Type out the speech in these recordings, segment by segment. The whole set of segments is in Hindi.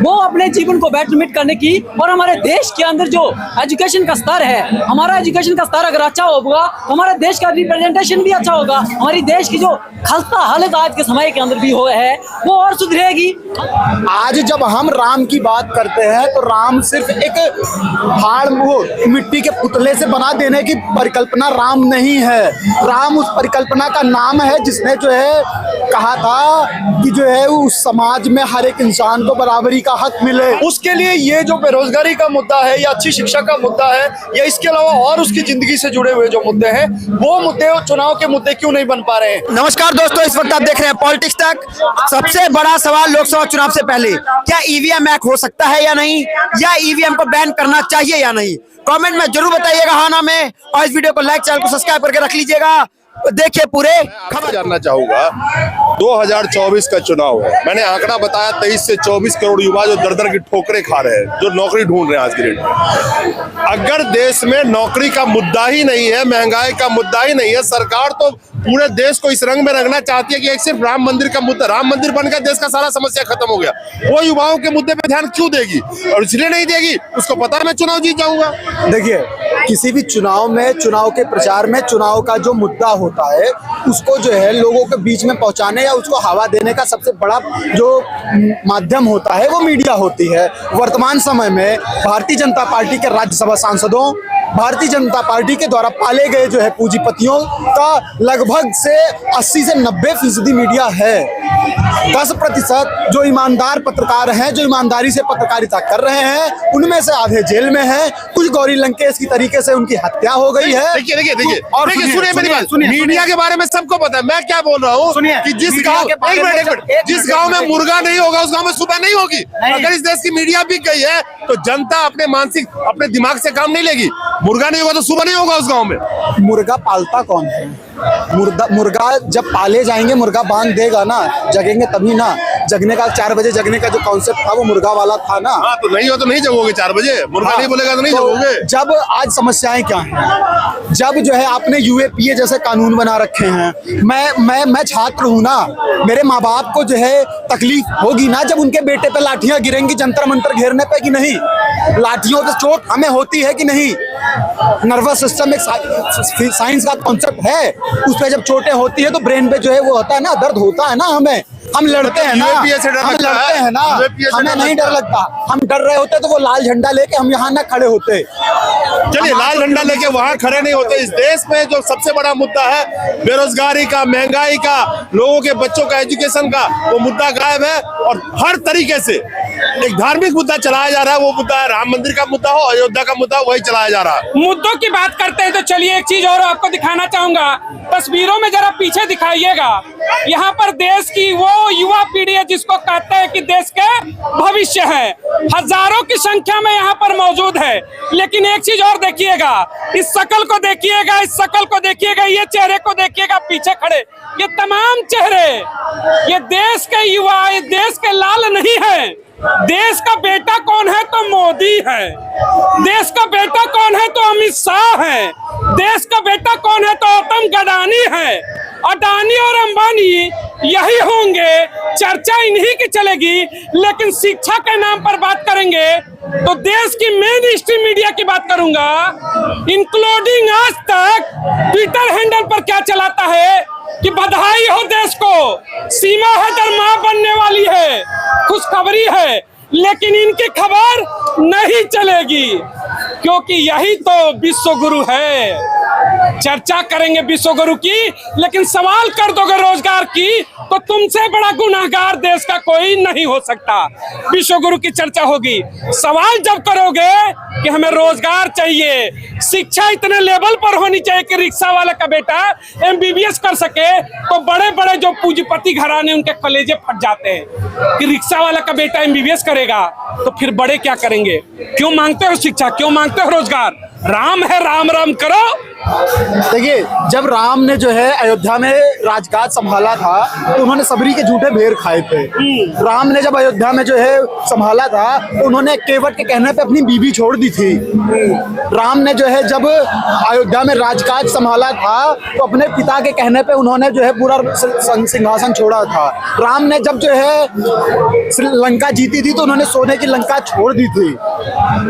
वो अपने जीवन को बेटरमेंट करने की, और हमारे देश के अंदर जो एजुकेशन का स्तर है, हमारा एजुकेशन का स्तर अगर अच्छा होगा तो हमारे देश का रिप्रेजेंटेशन भी अच्छा होगा, हमारी देश की जो खस्ता हालत आज के समय के अंदर भी हो है वो और सुधरेगी। आज जब हम राम की बात करते हैं तो राम सिर्फ एक हाड़ वो मिट्टी के पुतले से बना देने की परिकल्पना राम नहीं है। राम उस परिकल्पना का नाम है जिसने जो है कहा था कि जो है उस समाज में हर एक इंसान को बराबरी का हक मिले। उसके लिए ये जो बेरोजगारी का मुद्दा है या अच्छी शिक्षा का मुद्दा है या इसके अलावा और उसकी जिंदगी से जुड़े हुए जो मुद्दे हैं वो मुद्दे चुनाव के मुद्दे क्यों नहीं बन पा रहे हैं। नमस्कार दोस्तों, इस वक्त आप देख रहे हैं पॉलिटिक्स तक। सबसे बड़ा सवाल लोकसभा चुनाव से पहले, क्या ईवीएम हैक हो सकता है या नहीं, या ईवीएम को बैन करना चाहिए या नहीं? कमेंट में जरूर बताइएगा हाँ ना में, और इस वीडियो को लाइक, चैनल को सब्सक्राइब करके रख लीजिएगा। देखिए पूरे खबर जानना चाहूंगा। 2024 का चुनाव है, मैंने आंकड़ा बताया 23 से 24 करोड़ युवा जो दर दर की ठोकरें खा रहे हैं, जो नौकरी ढूंढ रहे हैं आज की डेट में। अगर देश में नौकरी का मुद्दा ही नहीं है, महंगाई का मुद्दा ही नहीं है, सरकार तो पूरे देश को इस रंग में रंगना चाहती है कि एक सिर्फ राम मंदिर का मुद्दा, राम मंदिर बनकर देश का सारा समस्या खत्म हो गया, वो युवाओं के मुद्दे पे ध्यान क्यों देगी? और इसलिए नहीं देगी, उसको पता है मैं चुनाव जीत जाऊंगा। देखिए, किसी भी चुनाव में, चुनाव के प्रचार में, चुनाव का जो मुद्दा होता है उसको जो है लोगों के बीच में पहुंचाने या उसको हवा देने का सबसे बड़ा जो माध्यम होता है वो मीडिया होती है। वर्तमान समय में भारतीय जनता पार्टी के राज्यसभा सांसदों, भारतीय जनता पार्टी के द्वारा पाले गए जो है पूंजीपतियों का लगभग से 80 से 90% मीडिया है। 10% जो ईमानदार पत्रकार हैं, जो ईमानदारी से पत्रकारिता कर रहे हैं, उनमें से आधे जेल में हैं, कुछ गौरी लंकेश की तरीके से उनकी हत्या हो गई है। देखिए और सुनिए मेरी बात, मीडिया के बारे में सबको पता है। मैं क्या बोल रहा हूँ कि जिस गांव में मुर्गा नहीं होगा उस गांव में सुबह नहीं होगी। अगर इस देश की मीडिया बिक गई है तो जनता अपने अपने दिमाग से काम नहीं लेगी। मुर्गा नहीं होगा तो सुबह नहीं होगा उस गांव में। मुर्गा पालता कौन है? मुर्गा जब पाले जाएंगे, मुर्गा बांध देगा ना, जगेंगे तभी ना। जगने का 4 बजे जगने का जो कॉन्सेप्ट था वो मुर्गा वाला था ना। हाँ, तो नहीं हो तो नहीं जगोगे 4 बजे, मुर्गा नहीं बोलेगा तो नहीं जगोगे। जब आज समस्याएं क्या हैं, जब जो है आपने यूएपीए जैसे कानून बना रखे हैं, मैं छात्र हूँ ना, मेरे माँ बाप को जो है तकलीफ होगी ना जब उनके बेटे पे लाठियां गिरेंगी जंतर मंतर घेरने पे, कि नहीं? लाठियों से चोट हमें होती है कि नहीं? नर्वस सिस्टम एक साइंस का कॉन्सेप्ट है, उस पे जब चोटें होती है तो ब्रेन पे जो है वो होता है ना, दर्द होता है ना। हम लड़ते हैं ना, हम लड़ते हैं ना, हमें नहीं डर लगता। हम डर रहे होते तो वो लाल झंडा लेके हम यहाँ ना खड़े होते। चलिए, लाल झंडा लेके वहां खड़े नहीं होते। इस देश में जो सबसे बड़ा मुद्दा है बेरोजगारी का, महंगाई का, लोगों के बच्चों का एजुकेशन का, वो मुद्दा गायब है। और हर तरीके से एक धार्मिक मुद्दा चलाया जा रहा है। वो मुद्दा है राम मंदिर का मुद्दा हो, अयोध्या का मुद्दा, वही चलाया जा रहा है। मुद्दों की बात करते हैं तो चलिए एक चीज और आपको दिखाना चाहूंगा। तस्वीरों में जरा पीछे दिखाइएगा। यहाँ पर देश की वो युवा पीढ़ी है जिसको कहते हैं कि देश के भविष्य है, हजारों की संख्या में यहाँ पर मौजूद है। लेकिन एक चीज और देखिएगा, इस शकल को देखिएगा, इस शकल को देखिएगा, ये चेहरे को देखिएगा पीछे खड़े, ये तमाम चेहरे ये देश के युवा, ये देश के लाल नहीं है। देश का बेटा कौन है तो मोदी है, देश का बेटा कौन है तो अमित शाह है, देश का बेटा कौन है तो गौतम गडानी है। अडानी और अंबानी यही होंगे, चर्चा इन्हीं की चलेगी। लेकिन शिक्षा के नाम पर बात करेंगे तो देश की मेन स्ट्रीम मीडिया की बात करूंगा, इंक्लूडिंग आज तक ट्विटर हैंडल पर क्या चलाता है कि बधाई हो देश को, सीमा हैदर मां बनने वाली है, खुशखबरी है। लेकिन इनकी खबर नहीं चलेगी क्योंकि यही तो विश्व गुरु है। चर्चा करेंगे विश्व गुरु की, लेकिन सवाल कर दोगे रोजगार की तो तुमसे बड़ा गुनाहगार देश का कोई नहीं हो सकता। विश्व गुरु की चर्चा होगी। सवाल जब करोगे कि हमें रोजगार चाहिए, शिक्षा इतने लेवल पर होनी चाहिए कि रिक्शा वाला का बेटा MBBS कर सके, तो बड़े बड़े जो पूंजीपति घराने उनके कलेजे फट जाते हैं कि रिक्शा वाला का बेटा MBBS करेगा तो फिर बड़े क्या करेंगे? क्यों मांगते हो शिक्षा, क्यों मांगते हो रोजगार? राम है, राम राम करो, देखिए, जब राम ने जो है अयोध्या में राजकाज संभाला था तो उन्होंने सबरी के झूठे भेड़ खाए थे। राम ने जब अयोध्या में जो है संभाला था तो उन्होंने केवट के कहने पे अपनी बीवी छोड़ दी थी। राम ने जो है जब अयोध्या में राजकाज संभाला था तो अपने पिता के कहने पे उन्होंने जो है पूरा सिंहासन छोड़ा था। राम ने जब जो है लंका जीती थी तो उन्होंने सोने की लंका छोड़ दी थी।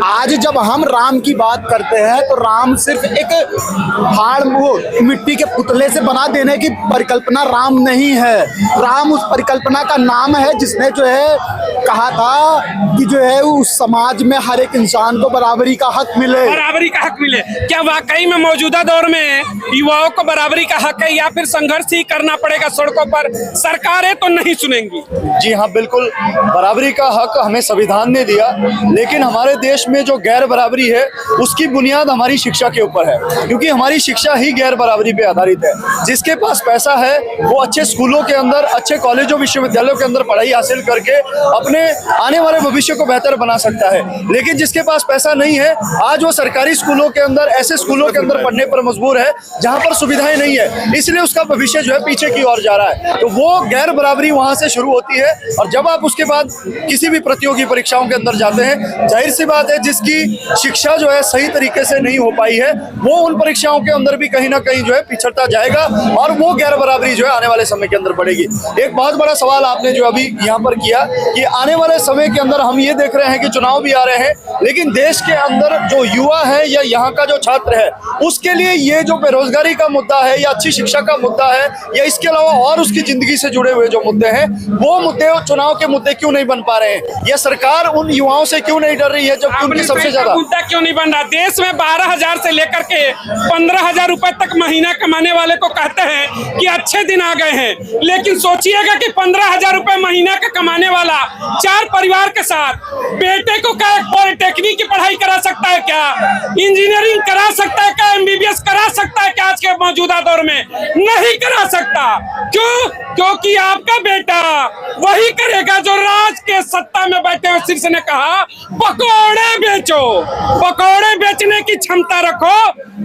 आज जब हम राम की बात करते हैं तो राम सिर्फ एक वो मिट्टी के पुतले से बना देने की परिकल्पना राम नहीं है। राम उस परिकल्पना का नाम है जिसने जो है कहा था कि जो है उस समाज में हर एक इंसान को बराबरी का हक मिले। बराबरी का हक मिले। क्या वाकई में मौजूदा दौर में युवाओं को बराबरी का हक है या फिर संघर्ष ही करना पड़ेगा सड़कों पर? सरकारें तो नहीं सुनेंगी। जी हाँ, बिल्कुल, बराबरी का हक हमें संविधान ने दिया, लेकिन हमारे देश में जो गैर बराबरी है उसकी बुनियाद हमारी शिक्षा के ऊपर है, क्योंकि हमारी शिक्षा ही गैर बराबरी पे आधारित है। जिसके पास पैसा है वो अच्छे स्कूलों के अंदर, अच्छे कॉलेजों विश्वविद्यालयों के अंदर पढ़ाई हासिल करके अपने आने वाले भविष्य को बेहतर बना सकता है। लेकिन जिसके पास पैसा नहीं है, आज वो सरकारी स्कूलों के अंदर, ऐसे स्कूलों के अंदर पढ़ने पर मजबूर है जहां पर सुविधाएं नहीं है, इसलिए उसका भविष्य जो है पीछे की ओर जा रहा है। तो वो गैर बराबरी वहां से शुरू होती है। और जब आप उसके बाद किसी भी प्रतियोगी परीक्षाओं के अंदर जाते हैं, जाहिर सी बात है जिसकी शिक्षा जो है सही तरीके से नहीं हो पाई है वो उन परीक्षाओं के अंदर भी कहीं ना कहीं जो है पिछड़ता जाएगा और वो गैर बराबरी जो है आने वाले समय के अंदर बढ़ेगी। एक बहुत बड़ा सवाल आपने जो अभी यहाँ पर किया कि आने वाले समय के अंदर हम ये देख रहे हैं कि चुनाव भी आ रहे हैं, लेकिन देश के अंदर जो युवा है या यहाँ का जो छात्र है उसके लिए ये जो बेरोजगारी का मुद्दा है या अच्छी शिक्षा का मुद्दा है या इसके अलावा और उसकी जिंदगी से जुड़े हुए जो मुद्दे हैं वो मुद्दे चुनाव के मुद्दे क्यों नहीं बन पा रहे हैं? या सरकार उन युवाओं से क्यों नहीं डर रही है जबकि उनकी सबसे ज्यादा मुद्दा क्यों नहीं बन रहा? देश में 12,000 से लेकर के 15,000 रुपए तक महीना कमाने वाले को कहते हैं कि अच्छे दिन आ गए हैं, लेकिन सोचिएगा कि 15,000 रुपए महीना का कमाने वाला 4 परिवार के साथ बेटे को क्या पॉलिटेक्निक की पढ़ाई करा सकता है? क्या इंजीनियरिंग करा सकता है? क्या MBBS करा सकता है? क्या आज के मौजूदा दौर में नहीं करा सकता? क्यों? क्योंकि आपका बेटा वही करेगा जो राज के सत्ता में बैठे हुए शीर्ष ने कहा पकौड़े बेचो। पकौड़े बेचने की क्षमता रखो,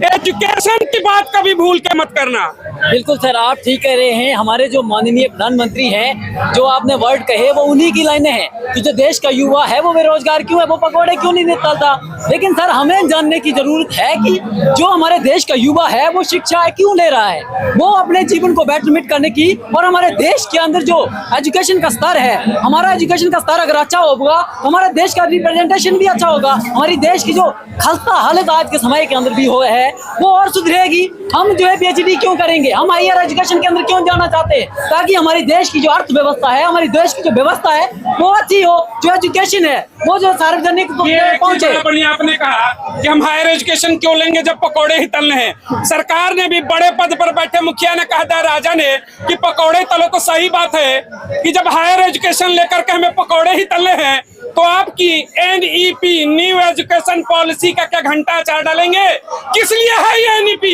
एजुकेशन की बात कभी भूल के मत करना। बिल्कुल सर, आप ठीक कह रहे हैं। हमारे जो माननीय प्रधानमंत्री हैं, जो आपने वर्ड कहे वो उन्हीं की लाइनें हैं कि जो देश का युवा है वो बेरोजगार क्यों है, वो पकौड़े क्यों नहीं निकालता। लेकिन सर हमें जानने की जरूरत है कि जो हमारे देश का युवा है वो शिक्षा क्यों ले रहा है, वो अपने जीवन को बेटरमेंट करने की। और हमारे देश के अंदर जो एजुकेशन का स्तर है, हमारा एजुकेशन का स्तर अगर अच्छा होगा तो हमारे देश का रिप्रेजेंटेशन भी अच्छा होगा। हमारी देश की जो खस्ता हालत आज के समय के अंदर भी हो है वो और सुधरेगी। हम जो है PhD क्यों करेंगे, हम हायर एजुकेशन के अंदर क्यों जाना चाहते हैं? ताकि हमारी देश की जो अर्थव्यवस्था है, हमारी देश की जो व्यवस्था है वो अच्छी हो, जो एजुकेशन है वो जो सार्वजनिक पहुंचे। बढ़िया आपने कहा कि हम हायर एजुकेशन क्यों लेंगे जब पकौड़े ही तलने हैं। सरकार ने भी बड़े पद पर बैठे मुखिया ने कहा था, राजा ने, कि पकौड़े तलो तो सही बात है कि जब हायर एजुकेशन लेकर के हमें पकौड़े ही तलने हैं तो आपकी NEP न्यू एजुकेशन पॉलिसी का क्या घंटा चार डालेंगे? किस लिए है ये NEP?